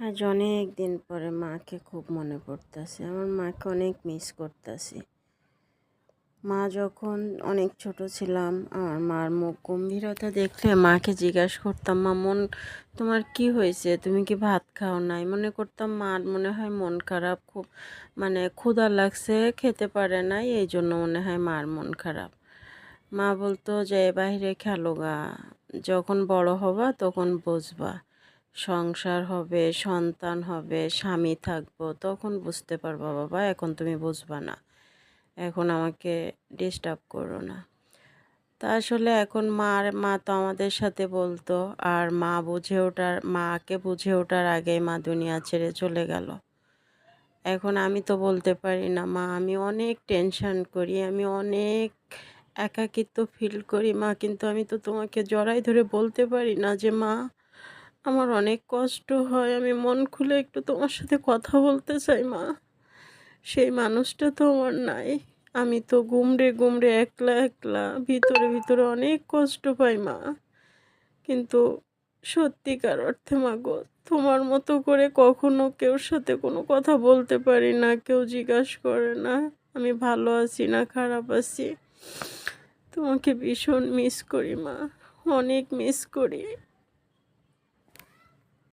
আজ অনেক দিন পরে মাকে খুব মনে পড়তেছে। আমার মাকে অনেক মিস করতেছি। মা যখন অনেক ছোট ছিলাম, আমার মার মুখ গম্ভীরতা দেখলে মাকে জিজ্ঞাসা করতাম, মা তোমার কি হয়েছে? তুমি কি ভাত খাও নাই? মনে করতাম মার মনে হয় মন খারাপ, খুব ক্ষুধা লাগছে, খেতে পারে নাই, এই জন্য মনে হয় মার মন খারাপ। মা বলতো যে বাইরে খেলো গা, যখন বড় হবা তখন বুঝবা, সংসার হবে, সন্তান হবে, স্বামী থাকবো, তখন বুঝতে পারবা বাবা, এখন তুমি বুঝবা না, এখন আমাকে ডিস্টার্ব করো না। তা আসলে এখন মা তো আমাদের সাথে বলতো, আর মাকে বুঝে ওঠার আগেই মা দুনিয়া ছেড়ে চলে গেল। এখন আমি তো বলতে পারি না মা, আমি অনেক টেনশন করি, আমি অনেক একাকিত্ব ফিল করি মা, কিন্তু আমি তো তোমাকে জড়াই ধরে বলতে পারি না যে মা, আমার অনেক কষ্ট হয়, আমি মন খুলে একটু তোমার সাথে কথা বলতে চাই মা। সেই মানুষটা তো আমার নাই। আমি তো গুমড়ে গুমড়ে একলা একলা ভিতরে ভিতরে অনেক কষ্ট পাই মা। কিন্তু সত্যিকার অর্থে মা গো, তোমার মতো করে কখনো কেউর সাথে কোনো কথা বলতে পারি না, কেউ জিজ্ঞাসা করে না আমি ভালো আছি না খারাপ আছি। তোমাকে ভীষণ মিস করি মা, অনেক মিস করি।